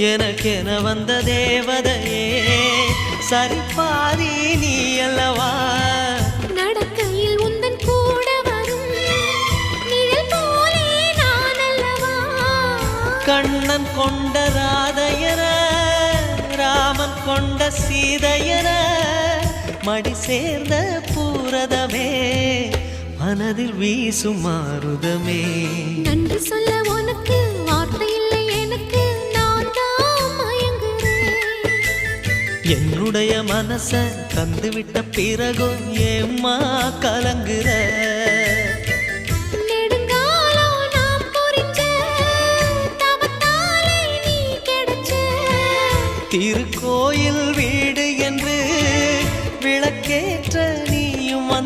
எனக்கென வந்த தேவதையே சரிபாதி நீ அல்லவா நடக்கையில் உந்தன் கூட வரும் நிழல் போலே நான் அல்லவா கண்ணன் கொண்ட ராதையர ராமன் கொண்ட சீதையர மடி சேர்ந்த பூரதமே மனதில் வீசும் மாருதமே நன்றி சொல்ல உனக்கு வார்த்தை இல்லை எனக்கு நான் தான் மயங்குறேன் என்னுடைய மனச தந்துவிட்ட பிறகும் ஏம்மா கலங்குற